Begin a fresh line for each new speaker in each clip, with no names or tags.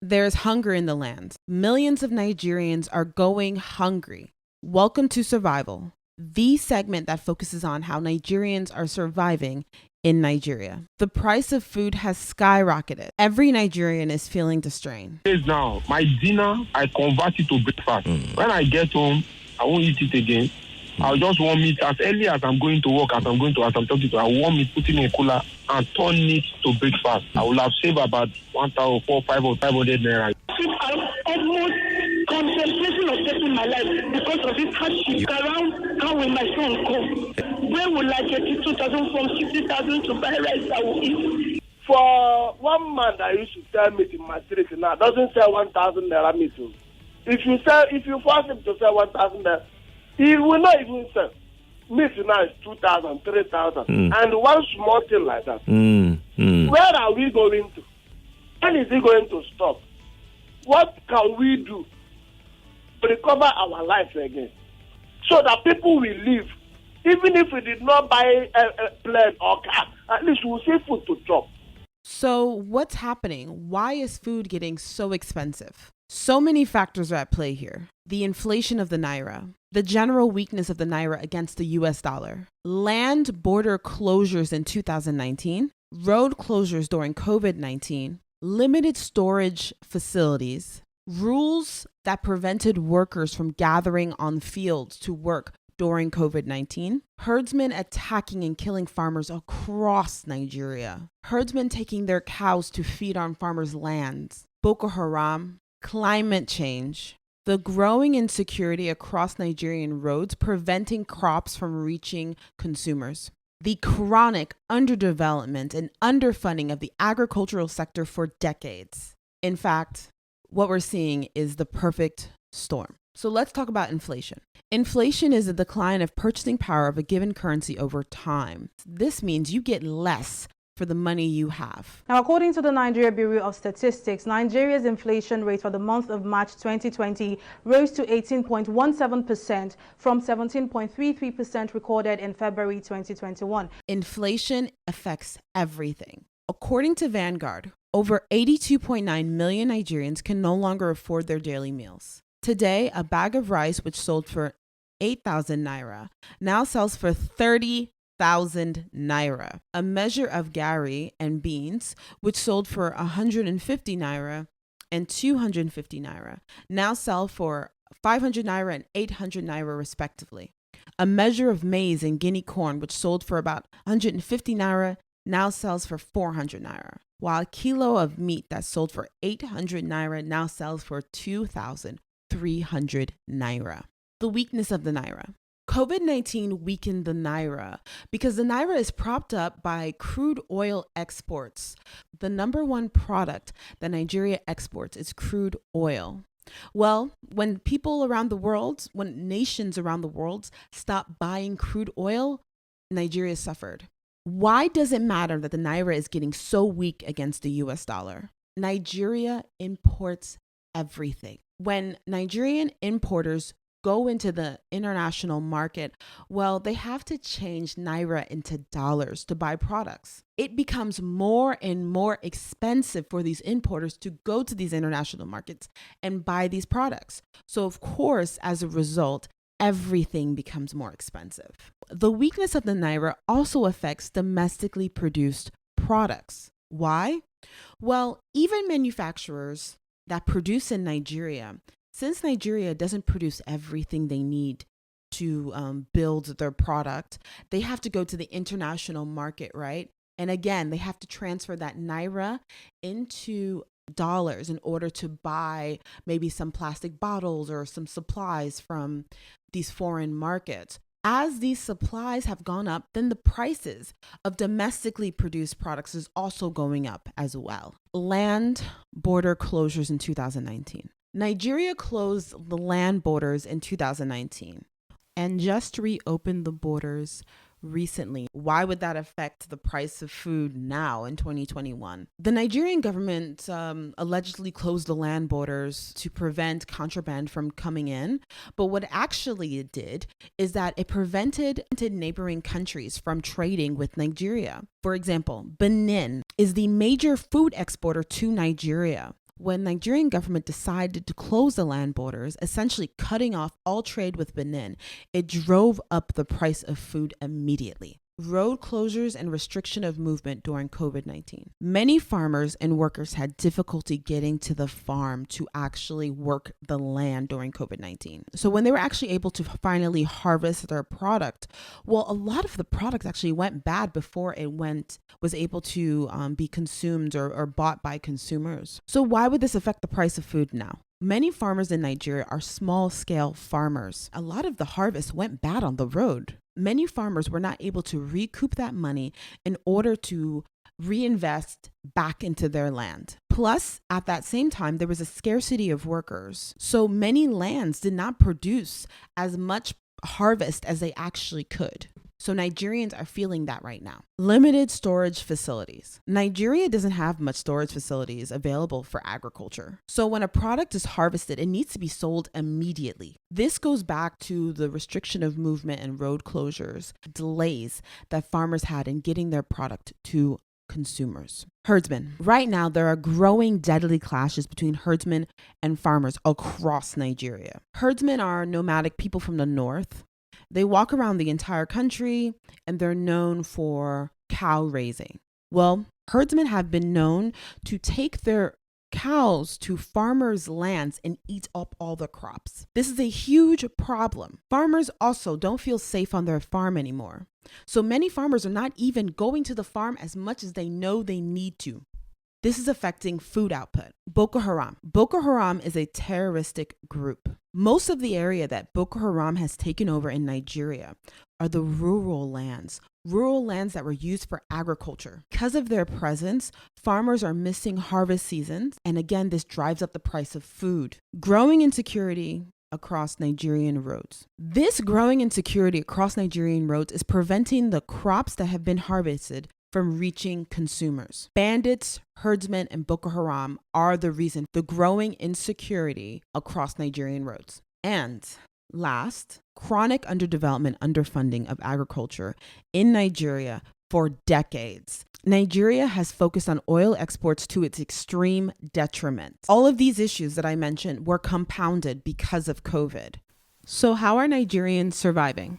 There's hunger in the land. Millions of Nigerians are going hungry. Welcome to Survival, the segment that focuses on how Nigerians are surviving in Nigeria. The price of food has skyrocketed. Every Nigerian is feeling the strain.
Now, my dinner, I convert it to breakfast. When I get home, I won't eat it again. I'll just warm it as early as I'm going to work, as I'm talking to, I warm it, put it in a cooler, and turn it to breakfast. I will have saved about 1,400 Naira.
I'm almost contemplating of taking my life because of this hardship around how will my son come. Where will I get 2,000 from 60,000 to buy rice I will eat?
For one man that used to sell meat in my street now doesn't sell 1,000 Naira meat. If you force him to sell 1,000 Naira, he will not even sell. Meat now is 2,000, 3,000. And one small thing like that. Where are we going to? When is it going to stop? What can we do to recover our life again? So that people will live. Even if we did not buy a plane or car, at least we'll see food to chop.
So what's happening? Why is food getting so expensive? So many factors are at play here. The inflation of the Naira, the general weakness of the Naira against the US dollar, land border closures in 2019, road closures during COVID-19, limited storage facilities, rules that prevented workers from gathering on fields to work during COVID-19, herdsmen attacking and killing farmers across Nigeria, herdsmen taking their cows to feed on farmers' lands, Boko Haram, climate change, the growing insecurity across Nigerian roads preventing crops from reaching consumers, the chronic underdevelopment and underfunding of the agricultural sector for decades. In fact, what we're seeing is the perfect storm. So let's talk about inflation. Inflation is a decline of purchasing power of a given currency over time. This means you get less for the money you have.
Now, according to the Nigeria Bureau of Statistics, Nigeria's inflation rate for the month of March 2020 rose to 18.17% from 17.33% recorded in February 2021.
Inflation affects everything. According to Vanguard, over 82.9 million Nigerians can no longer afford their daily meals. Today, a bag of rice, which sold for 8,000 Naira, now sells for 30,000 Naira. A measure of gari and beans, which sold for 150 Naira and 250 Naira, now sell for 500 Naira and 800 Naira respectively. A measure of maize and guinea corn, which sold for about 150 Naira, now sells for 400 Naira, while a kilo of meat that sold for 800 Naira now sells for 2,300 Naira. The weakness of the Naira. COVID-19 weakened the Naira because the Naira is propped up by crude oil exports. The number one product that Nigeria exports is crude oil. Well, when people around the world, when nations around the world stopped buying crude oil, Nigeria suffered. Why does it matter that the Naira is getting so weak against the US dollar? Nigeria imports everything. When Nigerian importers go into the international market, well, they have to change Naira into dollars to buy products. It becomes more and more expensive for these importers to go to these international markets and buy these products. So, of course, as a result, everything becomes more expensive. The weakness of the Naira also affects domestically produced products. Why? Well, even manufacturers that produce in Nigeria, since Nigeria doesn't produce everything they need to build their product, they have to go to the international market, right? And again, they have to transfer that Naira into dollars in order to buy maybe some plastic bottles or some supplies from these foreign markets. As these supplies have gone up, then the prices of domestically produced products is also going up as well. Land border closures in 2019. Nigeria closed the land borders in 2019 and just reopened the borders recently. Why would that affect the price of food now in 2021? The Nigerian government allegedly closed the land borders to prevent contraband from coming in. But what actually it did is that it prevented neighboring countries from trading with Nigeria. For example, Benin is the major food exporter to Nigeria. when Nigerian government decided to close the land borders, essentially cutting off all trade with Benin, it drove up the price of food immediately. Road closures and restriction of movement during COVID-19. Many farmers and workers had difficulty getting to the farm to actually work the land during COVID-19. So when they were actually able to finally harvest their product, well, a lot of the product actually went bad before it was able to be consumed or bought by consumers. So why would this affect the price of food now? Many farmers in Nigeria are small-scale farmers. A lot of the harvest went bad on the road. Many farmers were not able to recoup that money in order to reinvest back into their land. Plus, at that same time, there was a scarcity of workers. So many lands did not produce as much harvest as they actually could. So Nigerians are feeling that right now. Limited storage facilities. Nigeria doesn't have much storage facilities available for agriculture. So when a product is harvested, it needs to be sold immediately. This goes back to the restriction of movement and road closures, delays that farmers had in getting their product to consumers. Herdsmen. Right now, there are growing deadly clashes between herdsmen and farmers across Nigeria. Herdsmen are nomadic people from the north. They walk around the entire country and they're known for cow raising. Well, herdsmen have been known to take their cows to farmers' lands and eat up all the crops. This is a huge problem. Farmers also don't feel safe on their farm anymore. So many farmers are not even going to the farm as much as they know they need to. This is affecting food output. Boko Haram. Boko Haram is a terroristic group. Most of the area that Boko Haram has taken over in Nigeria are the rural lands that were used for agriculture. Because of their presence, farmers are missing harvest seasons, and again, this drives up the price of food. Growing insecurity across Nigerian roads. This growing insecurity across Nigerian roads is preventing the crops that have been harvested from reaching consumers. Bandits, herdsmen, and Boko Haram are the reason for the growing insecurity across Nigerian roads. And last, chronic underdevelopment, underfunding of agriculture in Nigeria for decades. Nigeria has focused on oil exports to its extreme detriment. All of these issues that I mentioned were compounded because of COVID. So how are Nigerians surviving?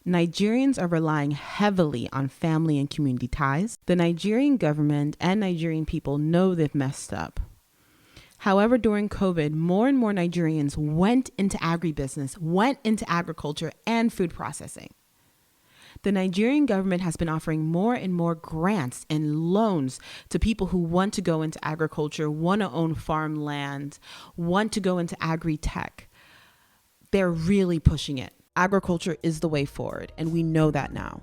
Nigerians are relying heavily on family and community ties. The Nigerian government and Nigerian people know they've messed up. However, during COVID, more and more Nigerians went into agribusiness, went into agriculture and food processing. The Nigerian government has been offering more and more grants and loans to people who want to go into agriculture, want to own farmland, want to go into agri-tech. They're really pushing it. Agriculture is the way forward, and we know that now.